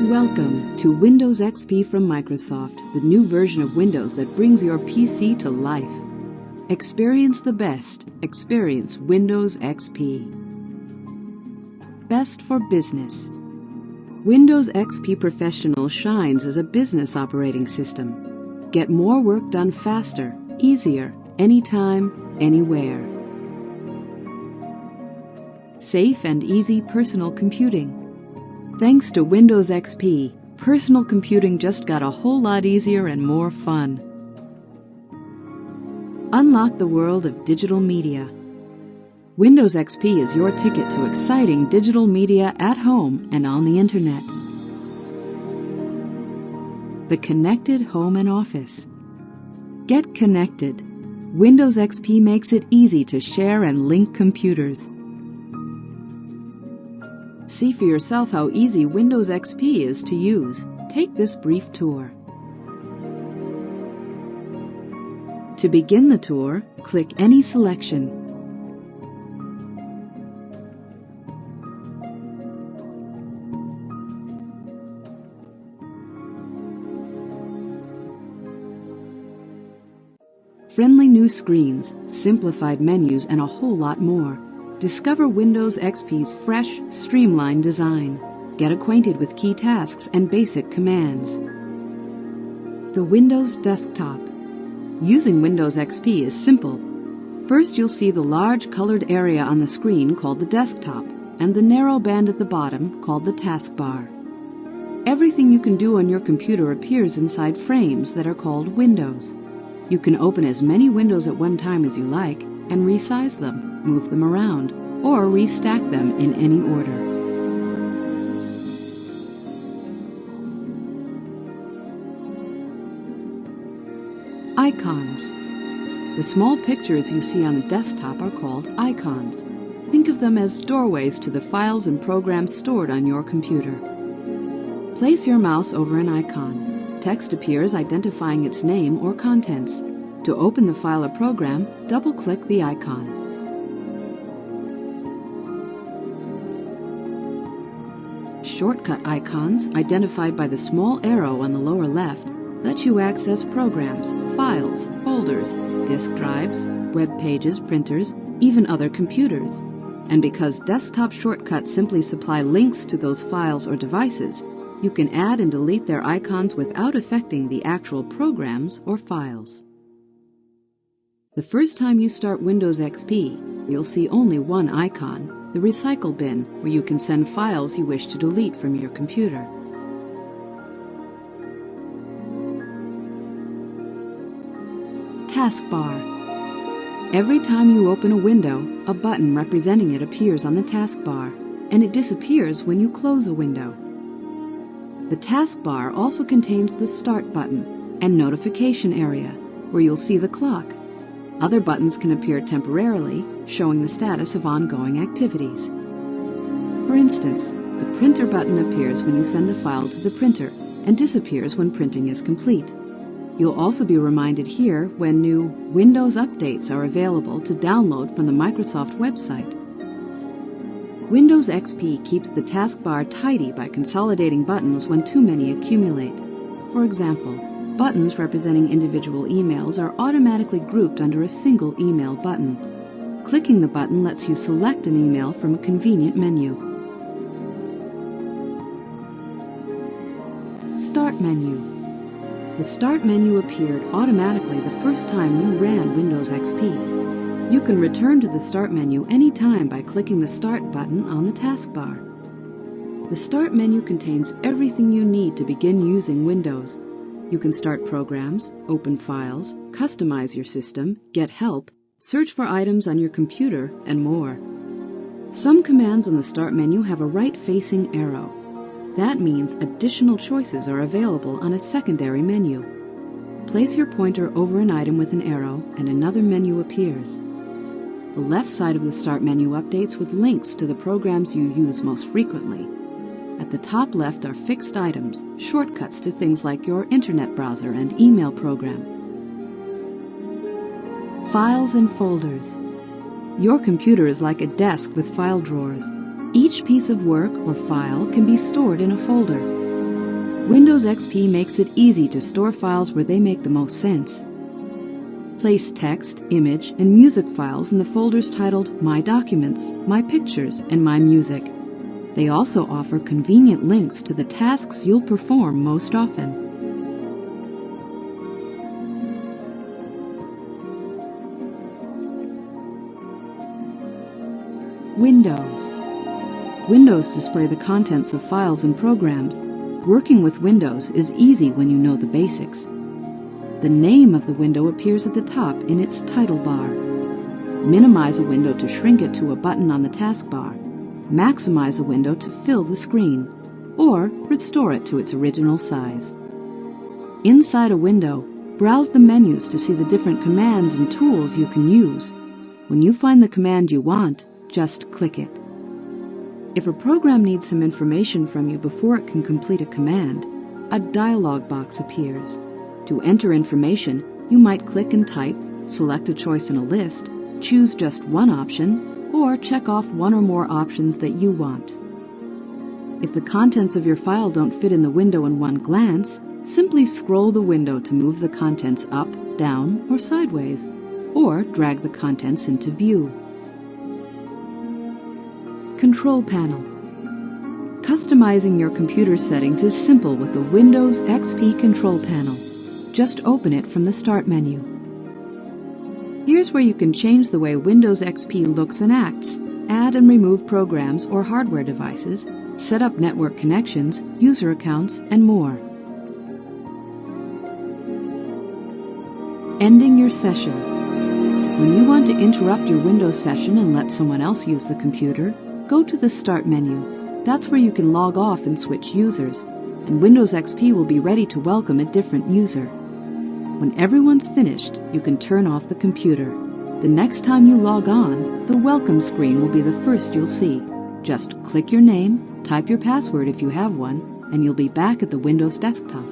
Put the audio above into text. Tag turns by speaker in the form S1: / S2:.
S1: Welcome to Windows XP from Microsoft, the new version of Windows that brings your PC to life. Experience the best. Experience Windows XP. Best for business. Windows XP Professional shines as a business operating system. Get more work done faster, easier, anytime, anywhere. Safe and easy personal computing. Thanks to Windows XP, personal computing just got a whole lot easier and more fun. Unlock the world of digital media. Windows XP is your ticket to exciting digital media at home and on the internet. The connected home and office. Get connected. Windows XP makes it easy to share and link computers. See for yourself how easy Windows XP is to use. Take this brief tour. To begin the tour, click any selection. Friendly new screens, simplified menus, and a whole lot more. Discover Windows XP's fresh, streamlined design. Get acquainted with key tasks and basic commands. The Windows Desktop. Using Windows XP is simple. First, you'll see the large colored area on the screen called the desktop, and the narrow band at the bottom called the taskbar. Everything you can do on your computer appears inside frames that are called windows. You can open as many windows at one time as you like and resize them, move them around, or restack them in any order. Icons. The small pictures you see on the desktop are called icons. Think of them as doorways to the files and programs stored on your computer. Place your mouse over an icon. Text appears identifying its name or contents. To open the file or program, double-click the icon. Shortcut icons, identified by the small arrow on the lower left, let you access programs, files, folders, disk drives, web pages, printers, even other computers. And because desktop shortcuts simply supply links to those files or devices, you can add and delete their icons without affecting the actual programs or files. The first time you start Windows XP, you'll see only one icon, the recycle bin, where you can send files you wish to delete from your computer. Taskbar. Every time you open a window, a button representing it appears on the taskbar, and it disappears when you close a window. The taskbar also contains the Start button and Notification area, where you'll see the clock. Other buttons can appear temporarily, showing the status of ongoing activities. For instance, the Printer button appears when you send a file to the printer and disappears when printing is complete. You'll also be reminded here when new Windows updates are available to download from the Microsoft website. Windows XP keeps the taskbar tidy by consolidating buttons when too many accumulate. For example, buttons representing individual emails are automatically grouped under a single email button. Clicking the button lets you select an email from a convenient menu. Start menu. The Start menu appeared automatically the first time you ran Windows XP. You can return to the Start menu anytime by clicking the Start button on the taskbar. The Start menu contains everything you need to begin using Windows. You can start programs, open files, customize your system, get help, search for items on your computer, and more. Some commands on the Start menu have a right-facing arrow. That means additional choices are available on a secondary menu. Place your pointer over an item with an arrow, and another menu appears. The left side of the Start menu updates with links to the programs you use most frequently. At the top left are fixed items, shortcuts to things like your internet browser and email program. Files and folders. Your computer is like a desk with file drawers. Each piece of work or file can be stored in a folder. Windows XP makes it easy to store files where they make the most sense. Place text, image, and music files in the folders titled My Documents, My Pictures, and My Music. They also offer convenient links to the tasks you'll perform most often. Windows. Windows display the contents of files and programs. Working with Windows is easy when you know the basics. The name of the window appears at the top in its title bar. Minimize a window to shrink it to a button on the taskbar. Maximize a window to fill the screen, or restore it to its original size. Inside a window, browse the menus to see the different commands and tools you can use. When you find the command you want, just click it. If a program needs some information from you before it can complete a command, a dialog box appears. To enter information, you might click and type, select a choice in a list, choose just one option, or check off one or more options that you want. If the contents of your file don't fit in the window in one glance, simply scroll the window to move the contents up, down, or sideways, or drag the contents into view. Control panel. Customizing your computer settings is simple with the Windows XP control panel. Just open it from the Start menu. Here's where you can change the way Windows XP looks and acts, add and remove programs or hardware devices, set up network connections, user accounts, and more. Ending your session. When you want to interrupt your Windows session and let someone else use the computer, go to the Start menu. That's where you can log off and switch users, and Windows XP will be ready to welcome a different user. When everyone's finished, you can turn off the computer. The next time you log on, the welcome screen will be the first you'll see. Just click your name, type your password if you have one, and you'll be back at the Windows desktop.